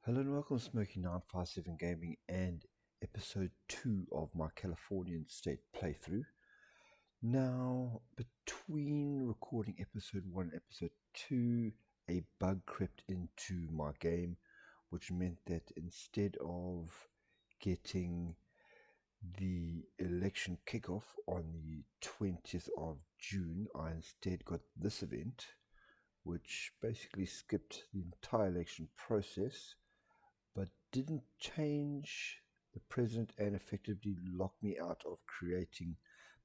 Hello and welcome to Smoky 957 Gaming and episode 2 of my Californian State playthrough. Now, between recording episode 1 and episode 2, a bug crept into my game, which meant that instead of getting the election kickoff on the 20th of June, I instead got this event, which basically skipped the entire election process but didn't change the president and effectively locked me out of creating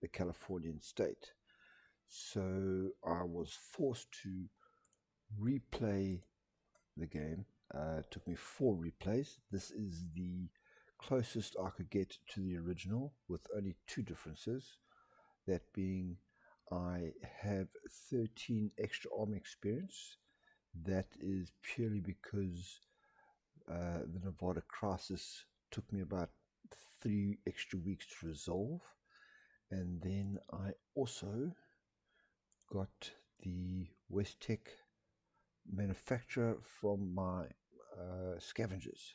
the Californian state. So I was forced to replay the game. It took me 4 replays. This is the closest I could get to the original with only 2 differences. That being, I have 13 extra army experience. That is purely because the Nevada crisis took me about 3 extra weeks to resolve, and then I also got the West Tech manufacturer from my scavengers.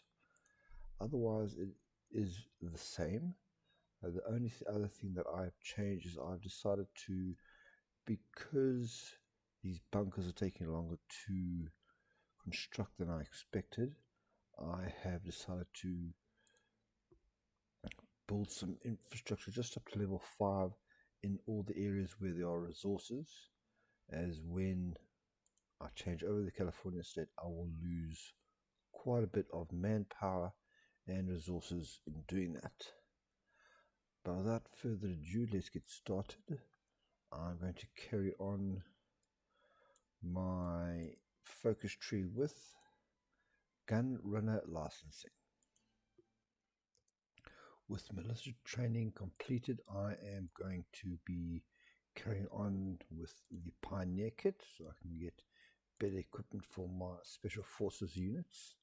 Otherwise it is the same. The only other thing that I've changed is I've decided to, because these bunkers are taking longer to construct than I expected, I have decided to build some infrastructure just up to level 5 in all the areas where there are resources, as when I change over the California state I will lose quite a bit of manpower and resources in doing that. But without further ado, let's get started. I'm going to carry on my focus tree with gun runner licensing. With militia training completed, I am going to be carrying on with the Pioneer kit so I can get better equipment for my Special Forces units.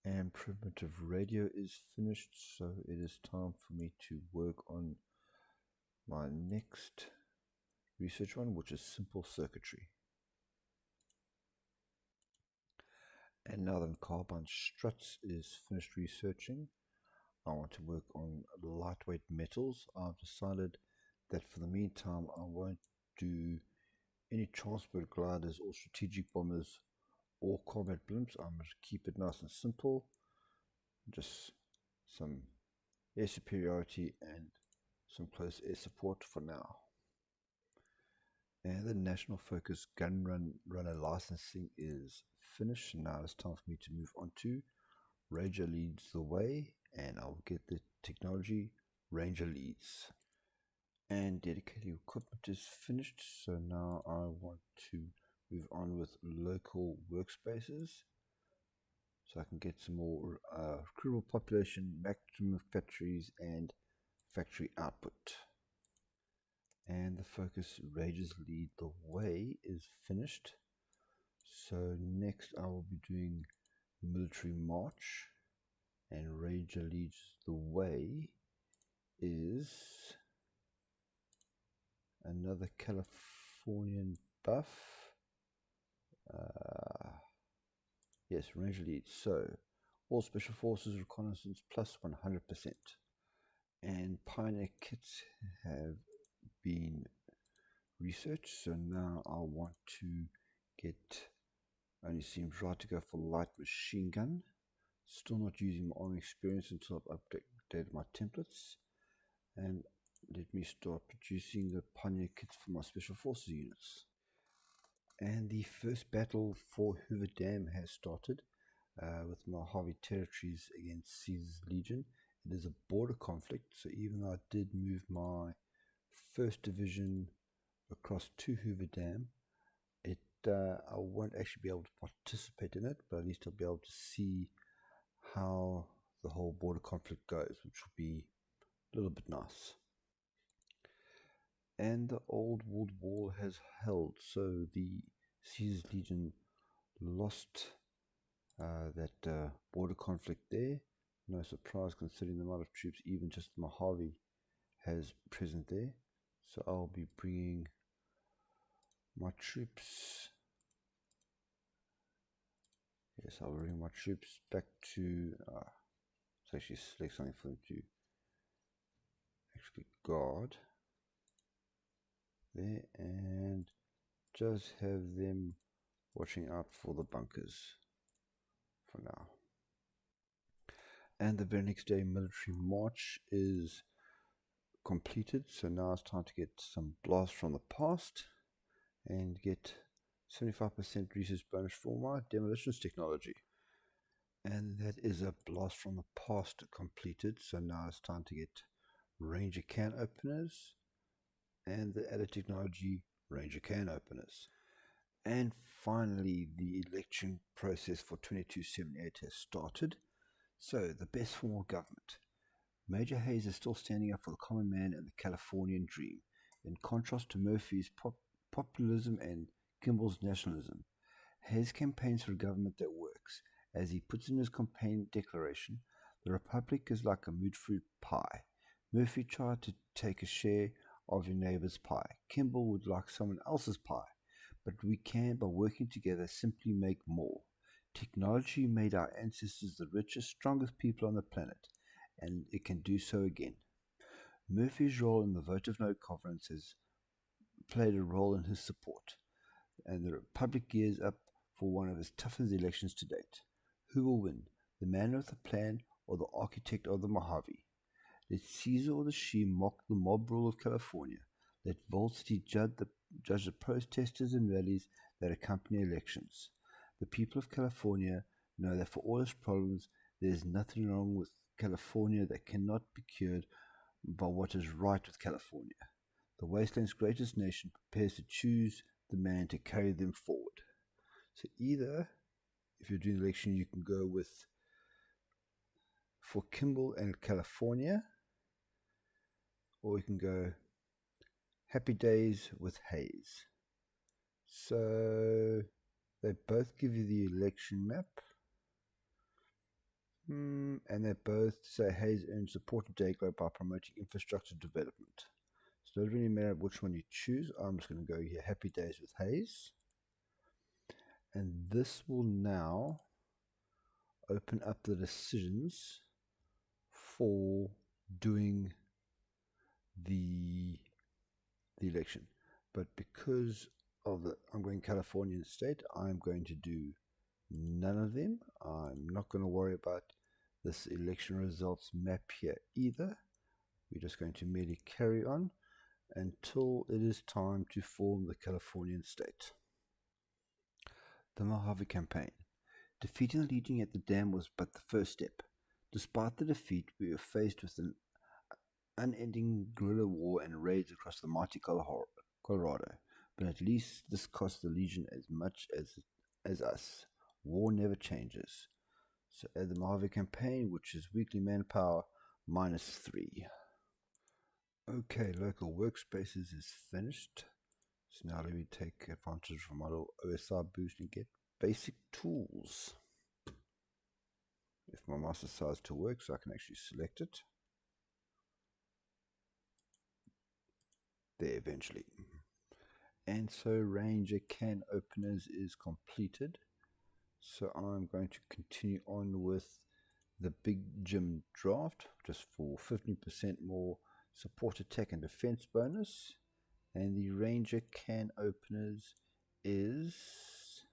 And primitive radio is finished, so it is time for me to work on my next research one, which is simple circuitry. And now that carbine struts is finished researching, I want to work on lightweight metals. I've decided that for the meantime I won't do any transport gliders or strategic bombers or combat blimps. I'm going to keep it nice and simple, just some air superiority and some close air support for now. And the national focus gun runner licensing is finished. Now it's time for me to move on to Ranger Leads the Way, and I'll get the technology Ranger Leads. And dedicated equipment is finished, so now I want to move on with local workspaces so I can get some more recruitable population, maximum factories, and factory output. And the focus Rangers Lead the Way is finished, so next I will be doing military march, and Ranger Leads the Way is another Californian buff. Yes, Ranger Leads. So all Special Forces reconnaissance plus 100%. And Pioneer kits have been researched, so now I want to get, only seems right to go for light machine gun. Still not using my army experience until I've updated my templates, and let me start producing the Pioneer kits for my Special Forces units. And the first battle for Hoover Dam has started with Mojave territories against Caesar's Legion. It is a border conflict, so even though I did move my 1st Division across to Hoover Dam, I won't actually be able to participate in it, but at least I'll be able to see how the whole border conflict goes, which will be a little bit nice. And the old World War has held, so the Caesar's Legion lost that border conflict there. No surprise considering the amount of troops even just Mojave has present there. So I'll be bringing my troops Yes, I'll bring my troops back to, let's actually select something for them to actually guard there, and just have them watching out for the bunkers for now. And the very next day, military march is completed, so now it's time to get some blasts from the past and get 75% research bonus for my demolitions technology. And that is a blast from the past completed, so now it's time to get Ranger can openers and the added technology Ranger can openers. And finally, the election process for 2278 has started. So, the best form of government. Major Hayes is still standing up for the common man and the Californian dream, in contrast to Murphy's populism and Kimball's nationalism. Hayes campaigns for a government that works. As he puts in his campaign declaration, the Republic is like a mood fruit pie. Murphy tried to take a share of your neighbor's pie. Kimball would like someone else's pie. But we can, by working together, simply make more. Technology made our ancestors the richest, strongest people on the planet, and it can do so again. Murphy's role in the vote of no confidence has played a role in his support, and the Republic gears up for one of its toughest elections to date. Who will win, the man with the plan or the architect of the Mojave? Let Caesar or the She mock the mob rule of California. Let Vault City judge the protesters and rallies that accompany elections. The people of California know that for all its problems, there is nothing wrong with California that cannot be cured by what is right with California. The wasteland's greatest nation prepares to choose the man to carry them forward. So either, if you're doing the election, you can go with for Kimball and California, or you can go Happy Days with Hayes. So they both give you the election map, and they both say Hayes earned support of Deglo by promoting infrastructure development. So it doesn't really matter which one you choose. I'm just going to go here, Happy Days with Hayes. And this will now open up the decisions for doing the election. But because of the I'm going Californian State, I'm going to do none of them. I'm not going to worry about this election results map here either. We're just going to merely carry on until it is time to form the Californian State. The Mojave Campaign. Defeating the Legion at the dam was but the first step. Despite the defeat, we were faced with an unending guerrilla war and raids across the mighty Colorado. But at least this cost the Legion as much as us. War never changes. So add the Mojave Campaign, which is weekly manpower, -3. Okay, local workspaces is finished. So now let me take advantage of my little OSR boost and get basic tools. If my mouse decides to work, so I can actually select it. There eventually. And so Ranger can openers is completed. So I'm going to continue on with the big gym draft, just for 15% more support, attack and defense bonus. And the Ranger can openers is,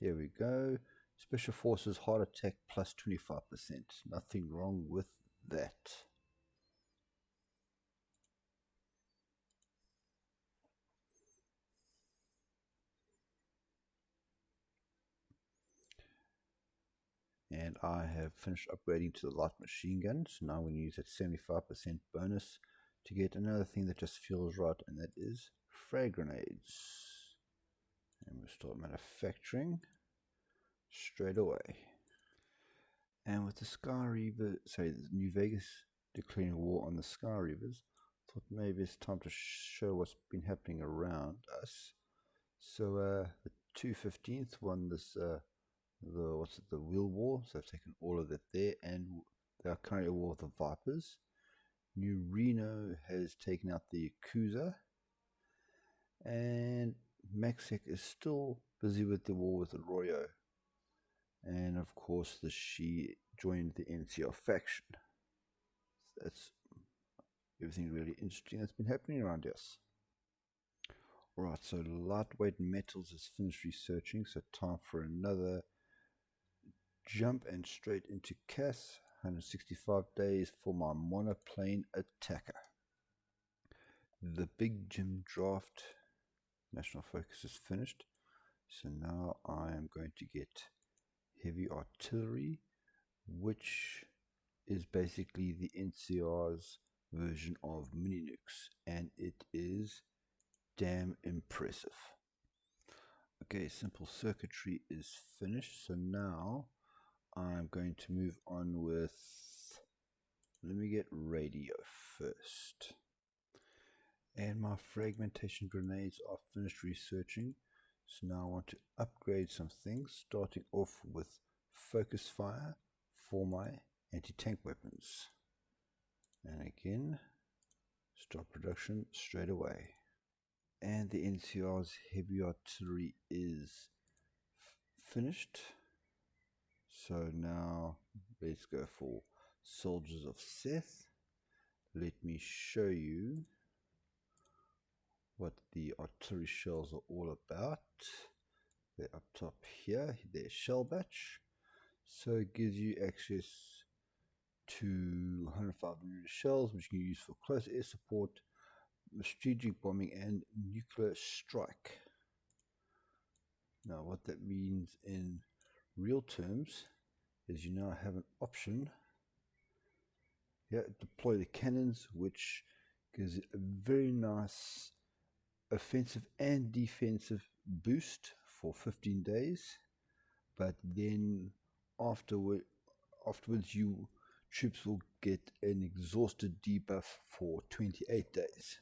here we go, Special Forces hard attack plus 25%. Nothing wrong with that. And I have finished upgrading to the light machine gun, so now I'm going to use that 75% bonus to get another thing that just feels right, and that is frag grenades. And we'll start manufacturing straight away. And with the Sky Reaver, the New Vegas declaring war on the Sky Reavers, I thought maybe it's time to show what's been happening around us. So the 215th won this the wheel war, so I've taken all of that there, and they are currently at war with the Vipers. New Reno has taken out the Yakuza, and Maxek is still busy with the war with Arroyo. And of course, she joined the NCR faction. That's everything really interesting that's been happening around us. Alright, so Lightweight Metals is finished researching, so time for another jump and straight into Cass. 165 days for my monoplane attacker. The Big Jim draft national focus is finished, so now I am going to get heavy artillery, which is basically the NCR's version of mini nukes, and it is damn impressive. Okay, simple circuitry is finished, so now I'm going to move on with, let me get radio first. And my fragmentation grenades are finished researching, so now I want to upgrade some things, starting off with focus fire for my anti-tank weapons. And again, start production straight away. And the NCR's heavy artillery is finished. So now let's go for Soldiers of Seth. Let me show you what the artillery shells are all about. They're up top here, they're shell batch. So it gives you access to 105mm shells, which you can use for close air support, strategic bombing, and nuclear strike. Now what that means in real terms is you now have an option here, deploy the cannons, which gives it a very nice offensive and defensive boost for 15 days, but then afterwards you troops will get an exhausted debuff for 28 days.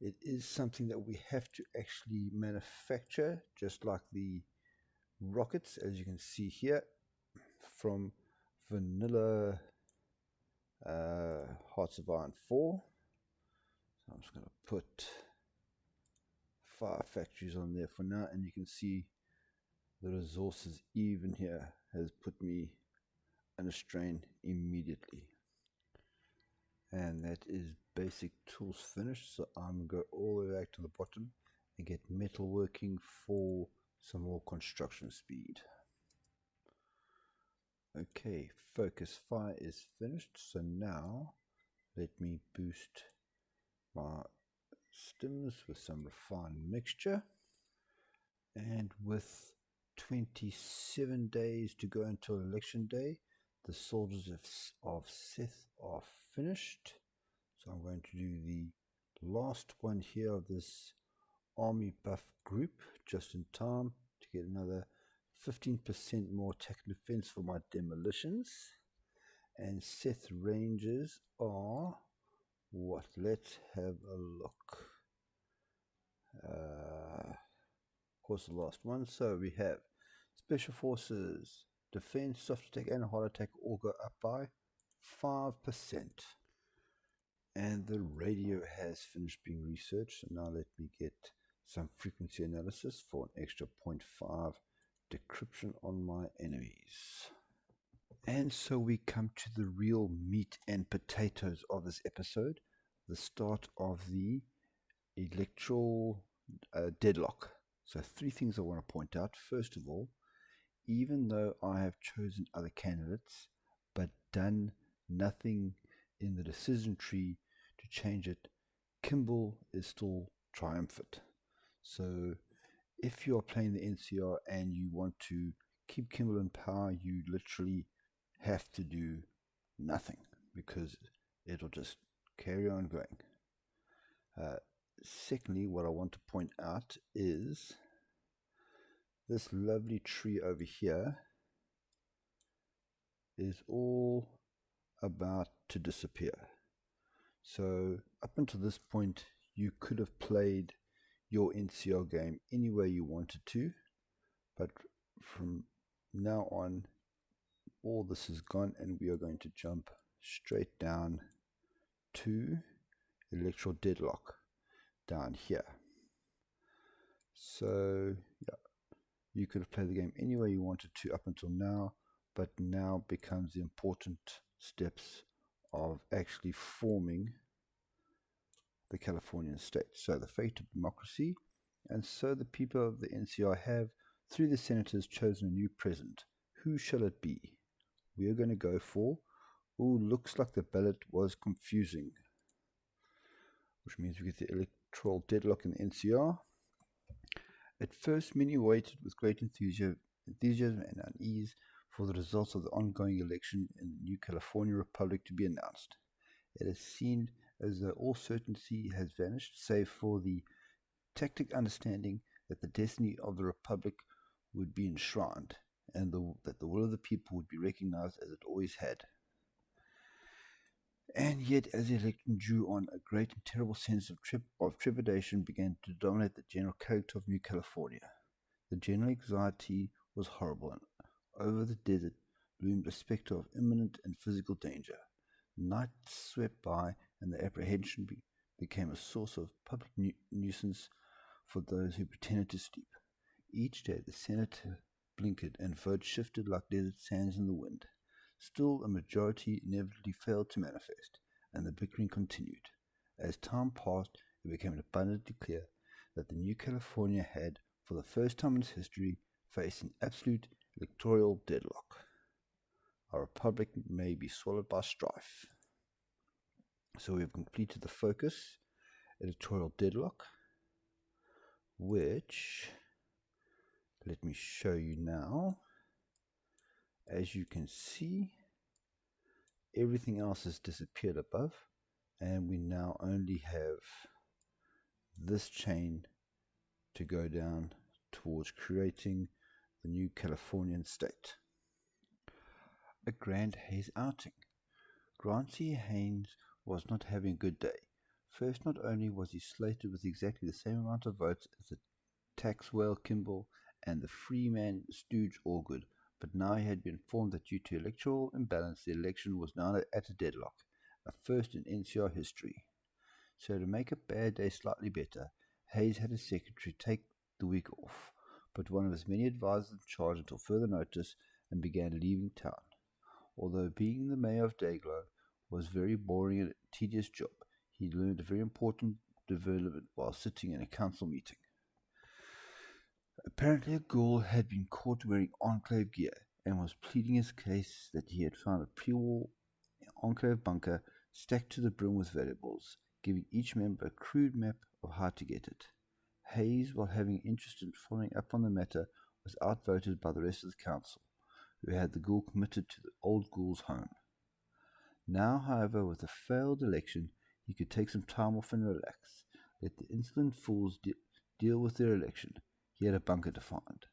It is something that we have to actually manufacture, just like the rockets, as you can see here, from vanilla Hearts of Iron 4. So I'm just going to put 5 factories on there for now, and you can see the resources even here has put me under strain immediately. And that is basic tools finished, so I'm going to go all the way back to the bottom and get metal working for some more construction speed. Okay, focus fire is finished, so now let me boost my stims with some refined mixture. And with 27 days to go until election day, the Soldiers of Seth are finished. So I'm going to do the last one here of this army buff group just in time to get another 15% more attack and defense for my demolitions. And Seth ranges are what? Let's have a look. Of course, the last one. So we have Special Forces, Defense, Soft Attack, and Hard Attack all go up by 5%. And the radio has finished being researched. So now let me get some frequency analysis for an extra 0.5 decryption on my enemies. And so we come to the real meat and potatoes of this episode, the start of the Electoral Deadlock. So 3 things I want to point out. First of all, even though I have chosen other candidates but done nothing in the decision tree to change it, Kimball is still triumphant. So if you are playing the NCR and you want to keep Kimball in power, you literally have to do nothing because it'll just carry on going. Secondly, what I want to point out is this lovely tree over here is all about to disappear. So up until this point, you could have played your NCR game any way you wanted to, but from now on, all this is gone, and we are going to jump straight down to Electoral Deadlock down here. So, yeah, you could have played the game any way you wanted to up until now, but now becomes the important steps of actually forming the Californian state. So, the fate of democracy, and so the people of the NCR have, through the senators, chosen a new president. Who shall it be? We are going to go for, looks like the ballot was confusing, which means we get the electoral deadlock in the NCR. At first, many waited with great enthusiasm and unease for the results of the ongoing election in the new California Republic to be announced. It has seemed as though all certainty has vanished, save for the tacit understanding that the destiny of the Republic would be enshrined, and that the will of the people would be recognized as it always had. And yet, as the election drew on, a great and terrible sense of trepidation began to dominate the general character of New California. The general anxiety was horrible, and over the desert loomed a spectre of imminent and physical danger. Night swept by, and the apprehension became a source of public nuisance for those who pretended to sleep. Each day the Senate blinkered, and votes shifted like desert sands in the wind. Still, a majority inevitably failed to manifest, and the bickering continued. As time passed, it became abundantly clear that the new California had, for the first time in its history, faced an absolute electoral deadlock. Our republic may be swallowed by strife. So we have completed the focus, electoral deadlock, which, let me show you now. As you can see, everything else has disappeared above, and we now only have this chain to go down towards creating the new Californian state. A grand Hayes outing. Grancy Haynes was not having a good day. First, not only was he slated with exactly the same amount of votes as the tax whale Kimball and the Freeman stooge Allgood, but now he had been informed that due to electoral imbalance, the election was now at a deadlock, a first in NCR history. So to make a bad day slightly better, Hayes had his secretary take the week off, but one of his many advisors in charge until further notice, and began leaving town. Although being the mayor of Deglo was a very boring and tedious job, he learned a very important development while sitting in a council meeting. Apparently a ghoul had been caught wearing Enclave gear and was pleading his case that he had found a pre-war Enclave bunker stacked to the brim with valuables, giving each member a crude map of how to get it. Hayes, while having interest in following up on the matter, was outvoted by the rest of the council, who had the ghoul committed to the old ghoul's home. Now, however, with a failed election, he could take some time off and relax. Let the insolent fools deal with their election. He had a bunker to find.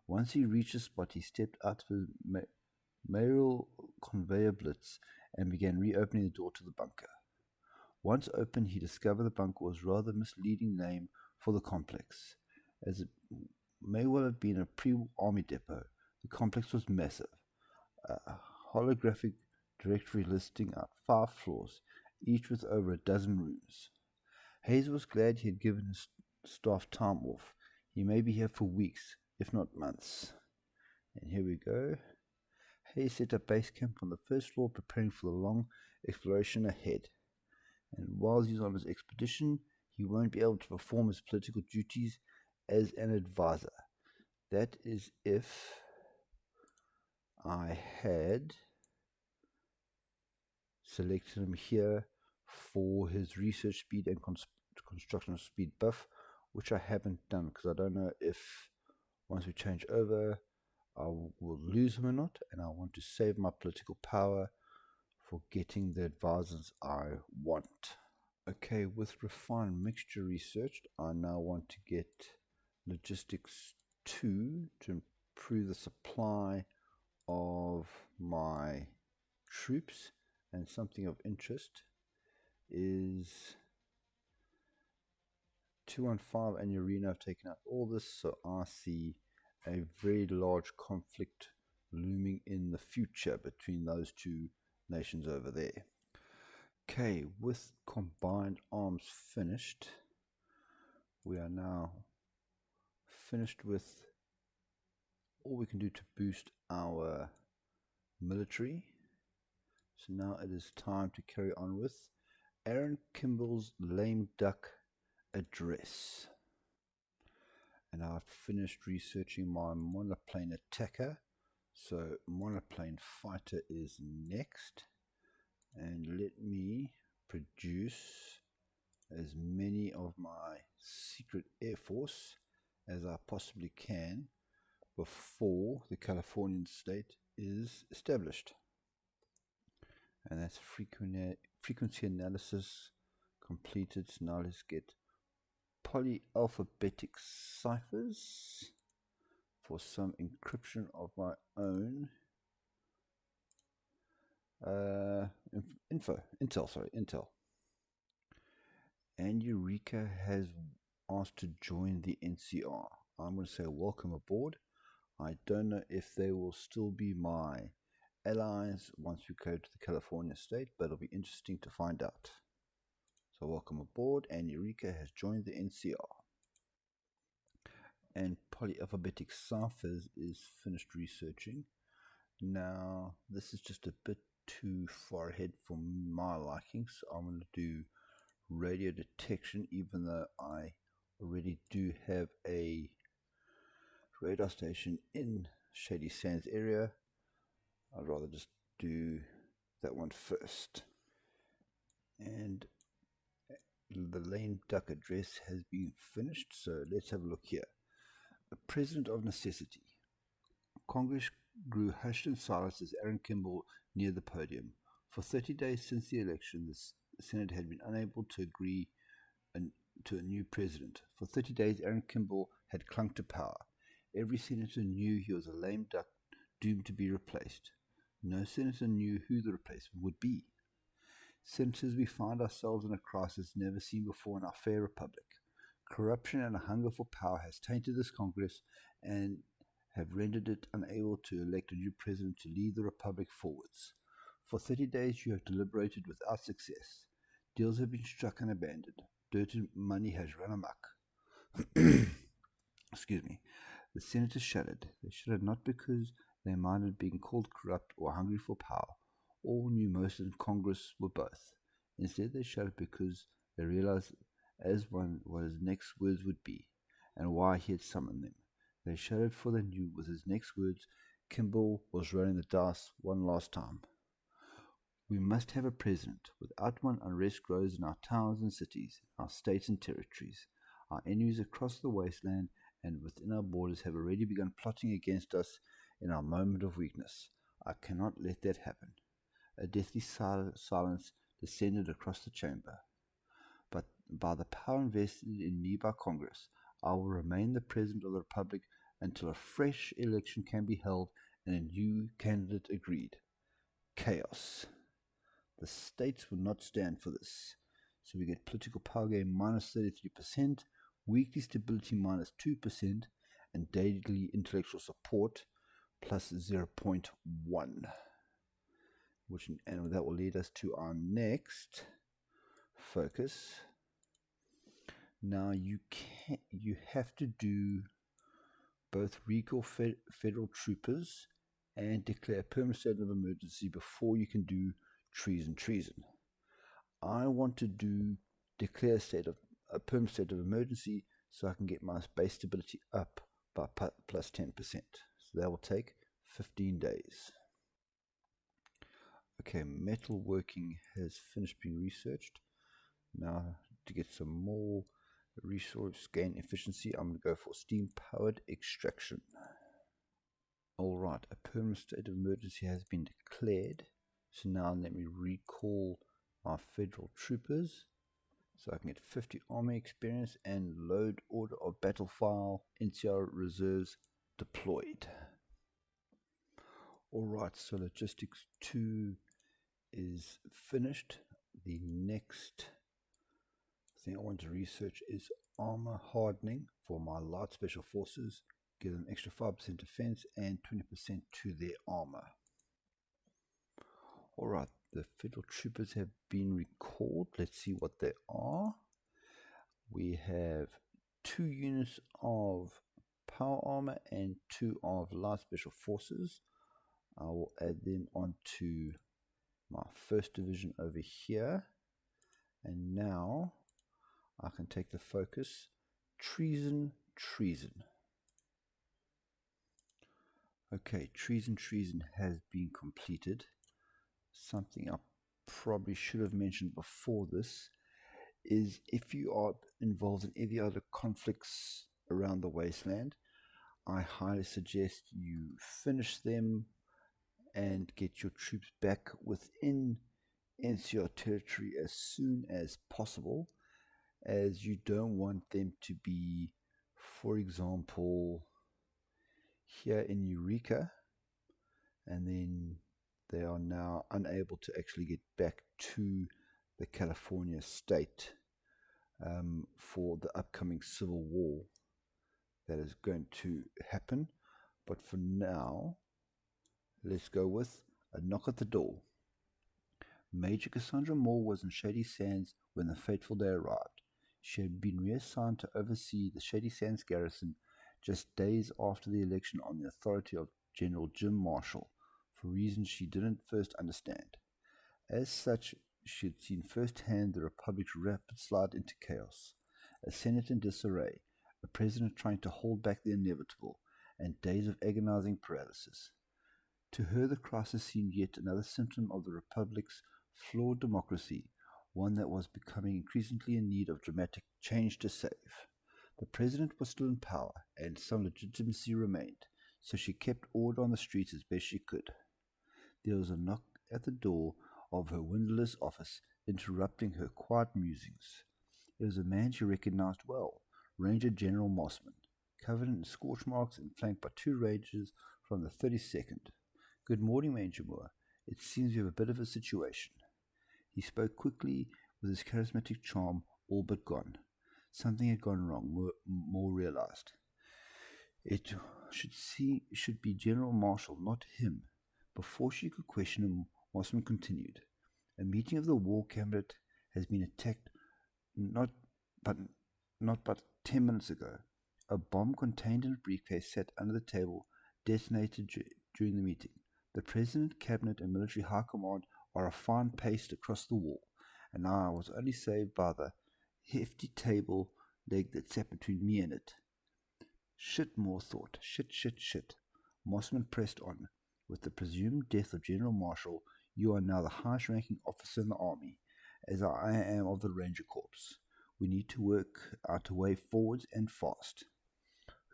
Once he reached the spot, he stepped out of his mayoral conveyor blitz and began reopening the door to the bunker. Once open, he discovered the bunker was a rather misleading name for the complex, as it may well have been a pre-army depot. The complex was massive, a holographic directory listing out 5 floors, each with over a dozen rooms. Hayes was glad he had given his staff time off. He may be here for weeks, if not months. And here we go. Hayes set up base camp on the first floor, preparing for the long exploration ahead. And while he's on his expedition, he won't be able to perform his political duties as an advisor. That is if I had selected him here for his research speed and construction speed buff, which I haven't done because I don't know if once we change over I will lose him or not, and I want to save my political power for getting the advisors I want. Okay, with refined mixture researched, I now want to get logistics 2 to improve the supply of my troops, and something of interest is 215 and Urena have taken out all this, so I see a very large conflict looming in the future between those two nations over there. Okay, with combined arms finished, we are now finished with all we can do to boost our military. So now it is time to carry on with Aaron Kimball's lame duck address. And I've finished researching my monoplane attacker. So monoplane fighter is next. And let me produce as many of my secret air force as I possibly can before the Californian State is established. And that's frequency analysis completed. So now let's get polyalphabetic ciphers for some encryption of my own intel. And Eureka has asked to join the NCR. I'm going to say welcome aboard. I don't know if they will still be my allies once we go to the California State, but it'll be interesting to find out. So welcome aboard, and Eureka has joined the NCR. And polyalphabetic ciphers is finished researching. Now, this is just a bit too far ahead for my liking, so I'm going to do radio detection, even though I already do have a radar station in Shady Sands area. I'd rather just do that one first. And the lame duck address has been finished, so let's have a look here. The President of Necessity. Congress grew hushed and silent as Aaron Kimball neared the podium. For 30 days since the election, the Senate had been unable to agree to a new president. For 30 days, Aaron Kimball had clung to power. Every senator knew he was a lame duck doomed to be replaced. No senator knew who the replacement would be. Senators, we find ourselves in a crisis never seen before in our fair republic. Corruption and a hunger for power has tainted this Congress and have rendered it unable to elect a new president to lead the republic forwards. For 30 days you have deliberated without success. Deals have been struck and abandoned. Dirty money has run amok. Excuse me. The senators shuddered. They shuddered not because they minded being called corrupt or hungry for power. All knew most in Congress were both. Instead they shuddered because they realized as one what his next words would be, and why he had summoned them. They shuddered, for they knew with his next words Kimball was rolling the dice one last time. We must have a president. Without one, unrest grows in our towns and cities, our states and territories. Our enemies across the wasteland and within our borders have already begun plotting against us in our moment of weakness. I cannot let that happen. A deathly silence descended across the chamber. But by the power invested in me by Congress, I will remain the President of the Republic until a fresh election can be held and a new candidate agreed. Chaos. The states will not stand for this. So we get political power gain minus 33%, weekly stability minus 2%, and daily intellectual support plus 0.1. And that will lead us to our next focus. Now you have to do both recall federal troopers and declare a permanent state of emergency before you can do treason. I want to declare a permanent state of emergency so I can get my base stability up by plus 10%. So that will take 15 days. Okay, metalworking has finished being researched. Now to get some more resource gain efficiency, I'm going to go for steam powered extraction. Alright, a permanent state of emergency has been declared. So now let me recall my federal troopers so I can get 50 army experience and load order of battle file NCR reserves deployed. Alright, so logistics 2 is finished. The next thing I want to research is armor hardening for my light special forces. Give them extra 5% defense and 20% to their armor. Alright, the federal troopers have been recalled. Let's see what they are. We have 2 units of power armor and 2 of light special forces. I will add them onto my 1st division over here. And now I can take the focus. Treason. Okay, treason has been completed. Something I probably should have mentioned before this is if you are involved in any other conflicts around the wasteland, I highly suggest you finish them and get your troops back within NCR territory as soon as possible, as you don't want them to be, for example, here in Eureka, and then they are now unable to actually get back to the California State for the upcoming civil war that is going to happen. But for now, let's go with a knock at the door. Major Cassandra Moore was in Shady Sands when the fateful day arrived. She had been reassigned to oversee the Shady Sands garrison just days after the election on the authority of General Jim Marshall, for reasons she didn't first understand. As such, she had seen firsthand the Republic's rapid slide into chaos, a Senate in disarray, a president trying to hold back the inevitable, and days of agonizing paralysis. To her, the crisis seemed yet another symptom of the Republic's flawed democracy, one that was becoming increasingly in need of dramatic change to save. The president was still in power, and some legitimacy remained, so she kept order on the streets as best she could. There was a knock at the door of her windowless office, interrupting her quiet musings. It was a man she recognized well, Ranger General Mossman, covered in scorch marks and flanked by 2 rangers from the 32nd. "Good morning, Major Moore. It seems we have a bit of a situation." He spoke quickly, with his charismatic charm all but gone. Something had gone wrong, Moore realized. It should be General Marshall, not him. Before she could question him, Mossman continued. "A meeting of the War Cabinet has been attacked not but 10 minutes ago. A bomb contained in a briefcase sat under the table detonated during the meeting. The President, Cabinet, and Military High Command are a fine paced across the wall, and I was only saved by the hefty table leg that sat between me and it." "Shit," Moore thought. Shit. Mossman pressed on. "With the presumed death of General Marshall, you are now the highest-ranking officer in the Army, as I am of the Ranger Corps. We need to work out a way forwards and fast.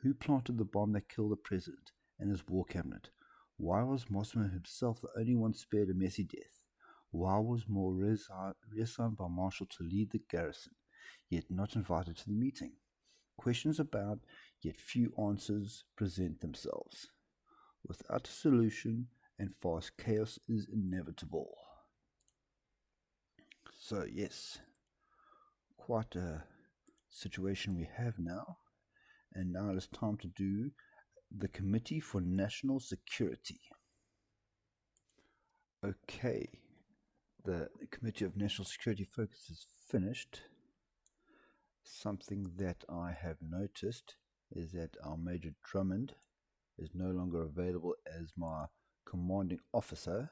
Who planted the bomb that killed the President and his War Cabinet? Why was Mossman himself the only one spared a messy death? Why was Moore reassigned by Marshall to lead the garrison, yet not invited to the meeting? Questions abound, yet few answers present themselves. Without a solution and fast, chaos is inevitable." So yes, quite a situation we have now. And now it's time to do the Committee for National Security. Okay, the Committee of National Security focus is finished. Something that I have noticed is that our Major Drummond is no longer available as my commanding officer,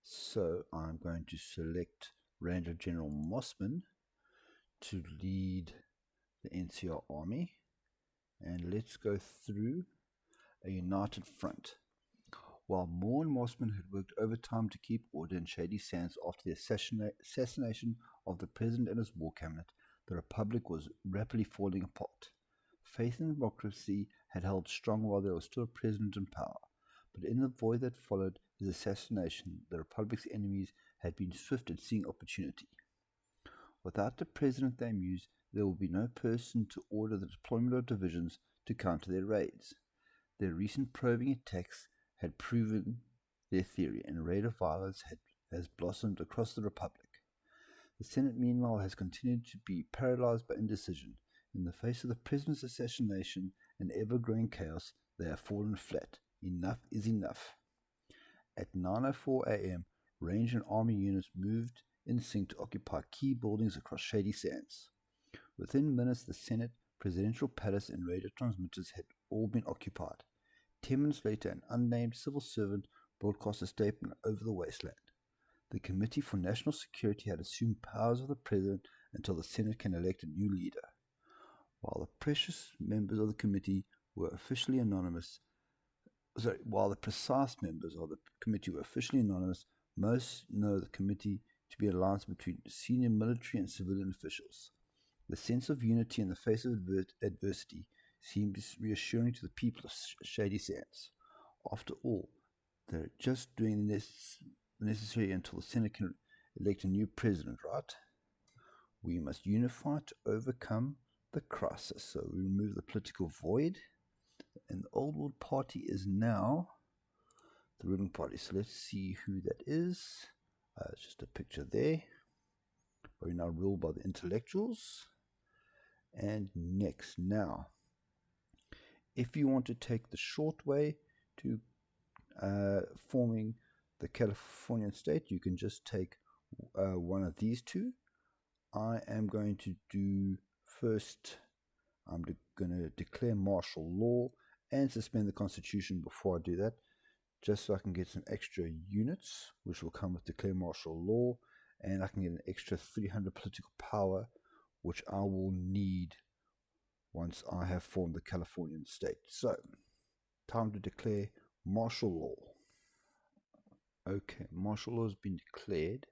so I'm going to select Ranger General Mossman to lead the NCR Army, and let's go through a united front. While Moore and Mossman had worked overtime to keep order in Shady Sands after the assassination of the President and his War Cabinet, the Republic was rapidly falling apart. Faith in democracy had held strong while there was still a president in power, but in the void that followed his assassination, the Republic's enemies had been swift at seeing opportunity. Without the president, they mused, there will be no person to order the deployment of divisions to counter their raids. Their recent probing attacks had proven their theory, and raid of violence has blossomed across the Republic. The Senate, meanwhile, has continued to be paralyzed by indecision. In the face of the president's assassination and ever-growing chaos, they have fallen flat. Enough is enough. At 9:04 a.m., Ranger and Army units moved in sync to occupy key buildings across Shady Sands. Within minutes, the Senate, presidential palace and radio transmitters had all been occupied. 10 minutes later, an unnamed civil servant broadcast a statement over the wasteland. The Committee for National Security had assumed powers of the President until the Senate can elect a new leader. While the precise members of the committee were officially anonymous, most know the committee to be an alliance between senior military and civilian officials. The sense of unity in the face of adversity seems reassuring to the people of Shady Sands. After all, they're just doing the necessary until the Senate can elect a new president, right? We must unify to overcome the crisis. So we remove the political void, and the Old World Party is now the ruling party. So let's see who that is. It's just a picture there. We're now ruled by the intellectuals. And next, now, if you want to take the short way to forming the Californian state, you can just take one of these two. I am going to do first, I'm going to declare martial law and suspend the Constitution before I do that, just so I can get some extra units, which will come with declare martial law, and I can get an extra 300 political power, which I will need once I have formed the Californian state. So, time to declare martial law. Okay, martial law has been declared.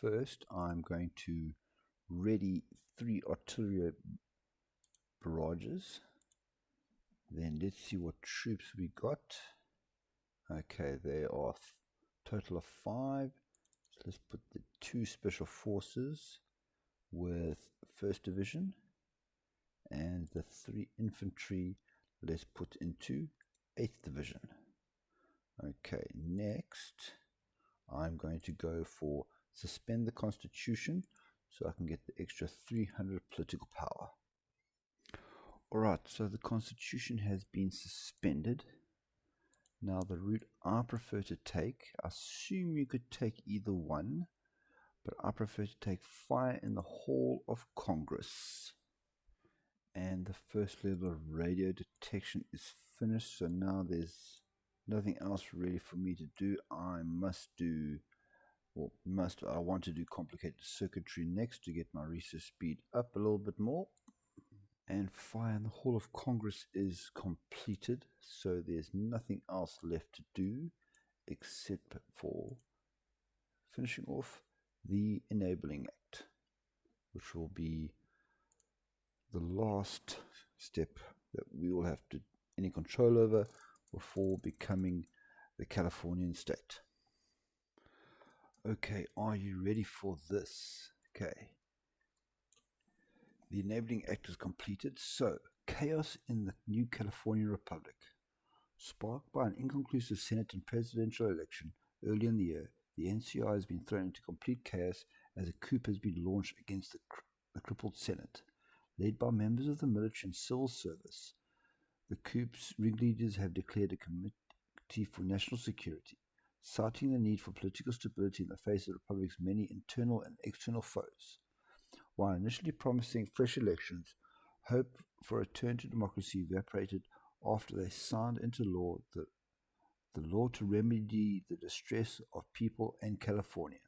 First, I'm going to ready 3 artillery barrages. Then let's see what troops we got. Okay, there are total of 5. So let's put the 2 special forces with 1st Division, and the 3 infantry let's put into 8th Division. Okay, next I'm going to go for suspend the Constitution so I can get the extra 300 political power. Alright, so the Constitution has been suspended. Now the route I prefer to take, I assume you could take either one, but I prefer to take fire in the Hall of Congress. And the first level of radio detection is finished, so now there's nothing else really for me to do. I want to do complicated circuitry next to get my research speed up a little bit more. And fire in the Hall of Congress is completed, so there's nothing else left to do except for finishing off the Enabling Act, which will be the last step that we will have to any control over before becoming the Californian state. Okay, are you ready for this? Okay. The Enabling Act is completed, so chaos in the new California Republic. Sparked by an inconclusive Senate and presidential election early in the year, the NCR has been thrown into complete chaos as a coup has been launched against the crippled Senate. Led by members of the military and civil service, the coup's ringleaders have declared a Committee for National Security, citing the need for political stability in the face of the Republic's many internal and external foes. While initially promising fresh elections, hope for a return to democracy evaporated after they signed into law the law to remedy the distress of people in California.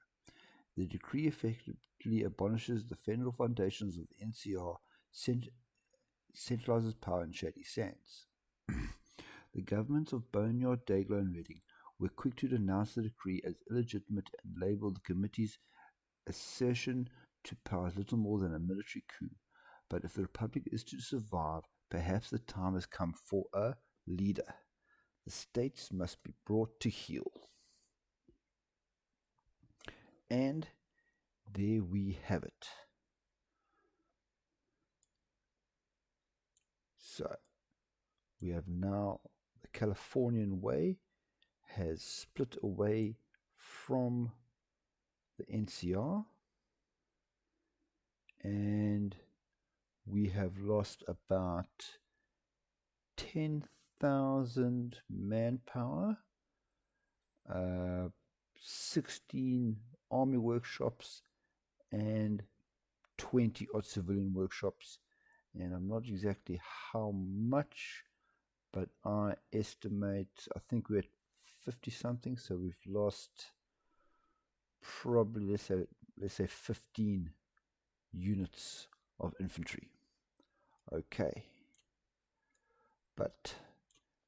The decree effectively abolishes the federal foundations of the NCR, centralizes power in Shady Sands. The governments of Boneyard, Deglo, and Redding were quick to denounce the decree as illegitimate and labeled the committee's assertion to power as little more than a military coup. But if the Republic is to survive, perhaps the time has come for a leader. The states must be brought to heel. And there we have it. So, we have now the Californian way has split away from the NCR, and we have lost about 10,000 manpower, 16 army workshops, and 20 odd civilian workshops, and I'm not exactly how much, but I estimate, I think we're at 50 something, so we've lost probably, let's say 15 units of infantry. Okay, but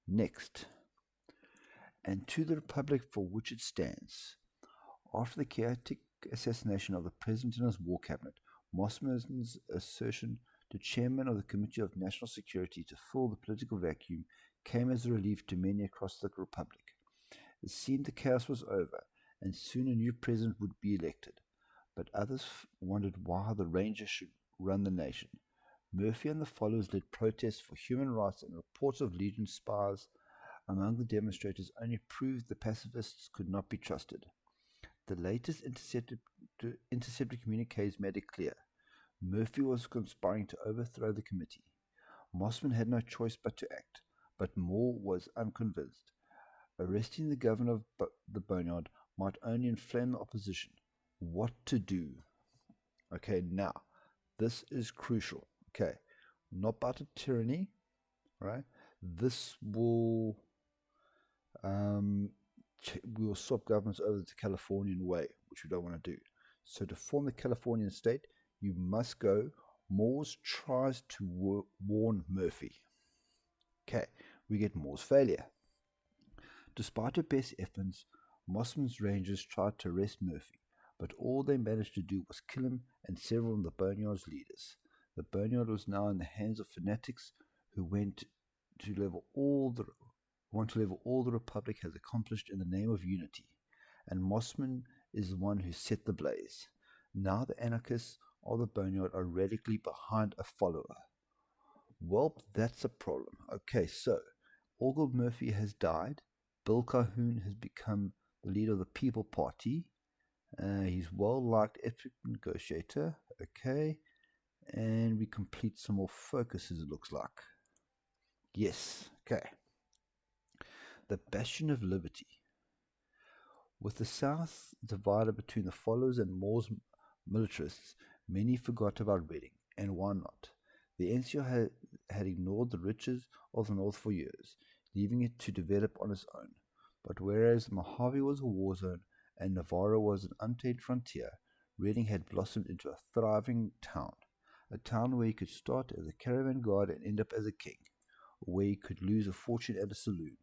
next, and to the republic for which it stands. After the chaotic assassination of the president and his war cabinet, Mossman's assertion to chairman of the Committee of National Security to fill the political vacuum came as a relief to many across the republic. It seemed the chaos was over, and soon a new president would be elected. But others wondered why the Rangers should run the nation. Murphy and the followers led protests for human rights, and reports of Legion spies among the demonstrators only proved the pacifists could not be trusted. The latest intercepted communiques made it clear. Murphy was conspiring to overthrow the committee. Mossman had no choice but to act, but Moore was unconvinced. Arresting the governor of the Boneyard might only inflame the opposition. What to do? Okay, now, this is crucial. Okay, not about a tyranny, right? This will we will swap governments over to the Californian way, which we don't want to do. So to form the Californian state, you must go. Moores tries to warn Murphy. Okay, we get Moore's failure. Despite her best efforts, Mossman's Rangers tried to arrest Murphy, but all they managed to do was kill him and several of the Boneyard's leaders. The Boneyard was now in the hands of fanatics who want to level all the Republic has accomplished in the name of unity, and Mossman is the one who set the blaze. Now the anarchists of the Boneyard are radically behind a follower. Well, that's a problem. Okay, so Orgel Murphy has died. Bill Calhoun has become the leader of the People Party. He's well-liked ethnic negotiator. Okay, and we complete some more focuses, it looks like. Yes, okay. The Bastion of Liberty. With the South divided between the followers and Moore's militarists, many forgot about Reading, and why not? The NCO had ignored the riches of the North for years, leaving it to develop on its own. But whereas Mojave was a war zone and Navarro was an untamed frontier, Reading had blossomed into a thriving town, a town where you could start as a caravan guard and end up as a king, or where you could lose a fortune at a saloon.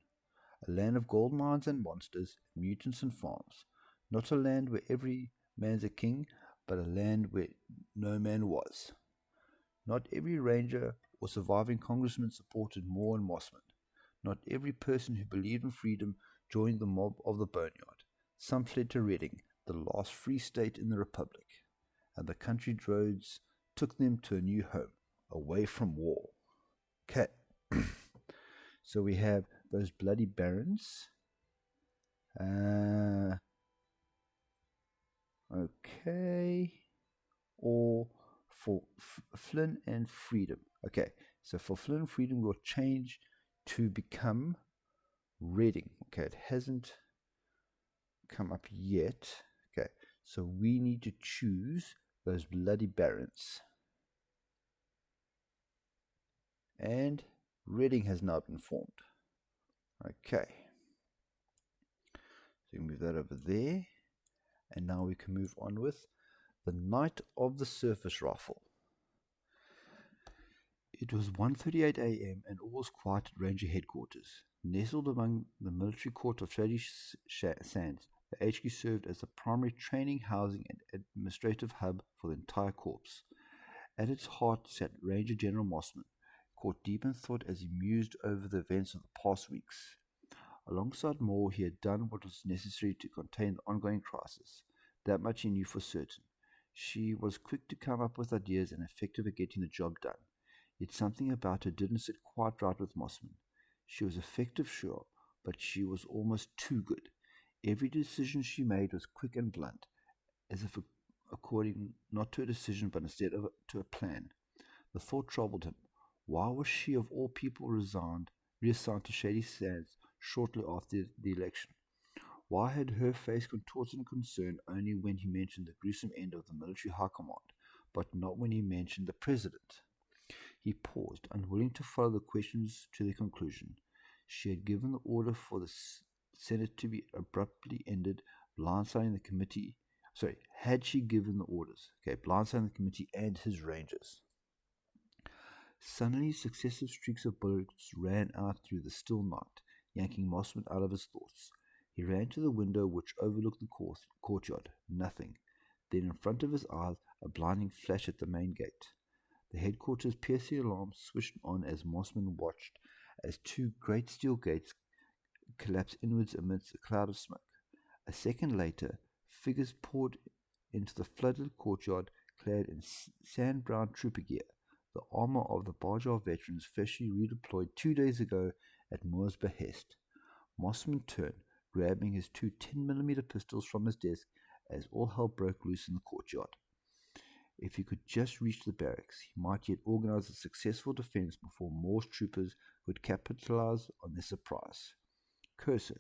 A land of gold mines and monsters, mutants and farms. Not a land where every man's a king, but a land where no man was. Not every ranger or surviving congressman supported Moore and Mossman. Not every person who believed in freedom joined the mob of the Boneyard. Some fled to Reading, the last free state in the Republic, and the country roads took them to a new home, away from war. Okay, so we have those bloody barons. Okay, or for Flynn and Freedom. Okay, so for Flynn and Freedom, we'll change to become Reading. Okay, it hasn't come up yet. Okay, so we need to choose those bloody barons. And Reading has now been formed. Okay, so we move that over there, and now we can move on with the Knight of the Surface Rifle. It was 1:38 a.m. and all was quiet at Ranger headquarters. Nestled among the military court of Shady Sands, the HQ served as the primary training, housing, and administrative hub for the entire corps. At its heart sat Ranger General Mossman, caught deep in thought as he mused over the events of the past weeks. Alongside Moore, he had done what was necessary to contain the ongoing crisis. That much he knew for certain. She was quick to come up with ideas and effective at getting the job done. Yet something about her didn't sit quite right with Mossman. She was effective, sure, but she was almost too good. Every decision she made was quick and blunt, as if according not to a decision but instead to a plan. The thought troubled him. Why was she of all people reassigned to Shady Sands shortly after the election? Why had her face contorted in concern only when he mentioned the gruesome end of the military high command, but not when he mentioned the president? He paused, unwilling to follow the questions to their conclusion. She had given the order for the Senate to be abruptly ended, blindsiding the committee. Had she given the orders? Blindsiding the committee and his rangers. Suddenly, successive streaks of bullets ran out through the still night, yanking Mossman out of his thoughts. He ran to the window which overlooked the courtyard. Nothing. Then in front of his eyes, a blinding flash at the main gate. The headquarters piercing alarm switched on as Mossman watched as two great steel gates collapsed inwards amidst a cloud of smoke. A second later, figures poured into the flooded courtyard clad in sand-brown trooper gear, the armor of the Bajau veterans freshly redeployed 2 days ago at Moore's behest. Mossman turned, grabbing his two 10mm pistols from his desk as all hell broke loose in the courtyard. If he could just reach the barracks, he might yet organize a successful defense before Moore's troopers could capitalize on their surprise. Curse her.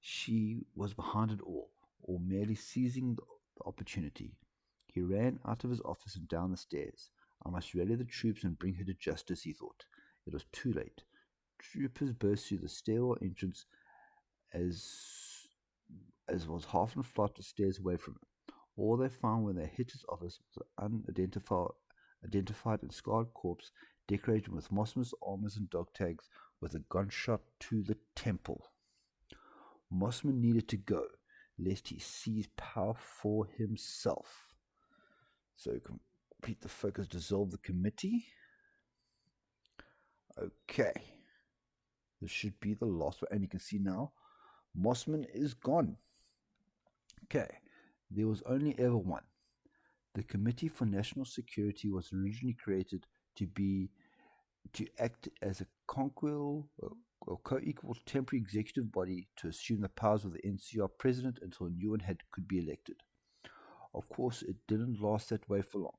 She was behind it all, or merely seizing the opportunity. He ran out of his office and down the stairs. I must rally the troops and bring her to justice, he thought. It was too late. Troopers burst through the stairwell entrance as was half a flight of stairs away from him. All they found when they hit his office was an unidentified and scarred corpse decorated with Mossman's armors and dog tags with a gunshot to the temple. Mossman needed to go, lest he seize power for himself. So complete the focus, dissolve the committee. Okay. This should be the last one. And you can see now, Mossman is gone. Okay. There was only ever one. The Committee for National Security was originally created to act as a co-equal temporary executive body to assume the powers of the NCR president until a new one could be elected. Of course, it didn't last that way for long.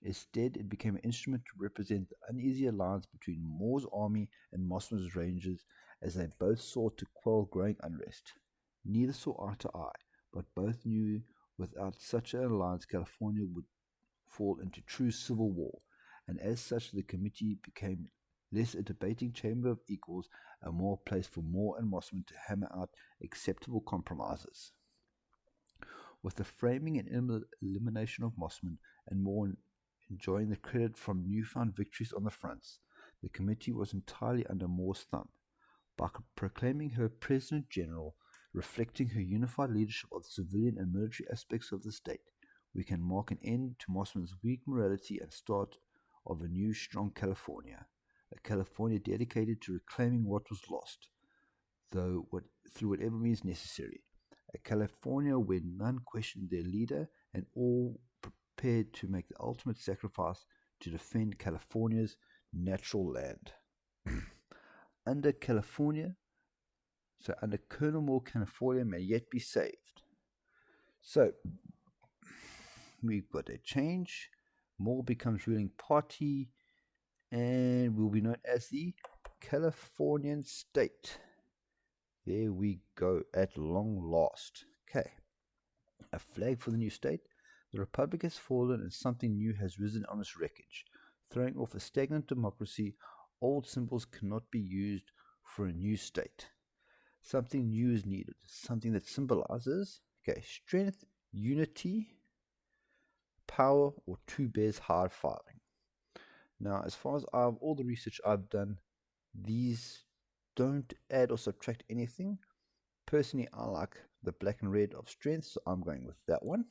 Instead, it became an instrument to represent the uneasy alliance between Moore's army and Mossman's rangers as they both sought to quell growing unrest. Neither saw eye to eye, but both knew without such an alliance California would fall into true civil war, and as such the committee became less a debating chamber of equals and more a place for Moore and Mossman to hammer out acceptable compromises. With the framing and elimination of Mossman and Moore enjoying the credit from newfound victories on the fronts, the committee was entirely under Moore's thumb. By proclaiming her President General, reflecting her unified leadership of the civilian and military aspects of the state, we can mark an end to Mossman's weak morality and start of a new, strong California, a California dedicated to reclaiming what was lost, through whatever means necessary, a California where none questioned their leader and all prepared to make the ultimate sacrifice to defend California's natural land. Under Colonel Moore, California may yet be saved. So, we've got a change. Moore becomes ruling party and will be known as the Californian State. There we go, at long last. Okay. A flag for the new state. The Republic has fallen and something new has risen on its wreckage. Throwing off a stagnant democracy, old symbols cannot be used for a new state. Something new is needed. Something that symbolizes, strength, unity, power, or two bears hard fighting. Now, as far as all the research I've done, these don't add or subtract anything. Personally, I like the black and red of strength, so I'm going with that one.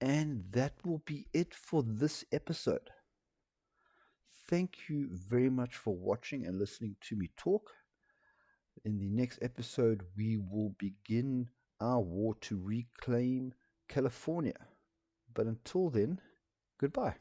And that will be it for this episode. Thank you very much for watching and listening to me talk. In the next episode, we will begin our war to reclaim California. But until then, goodbye.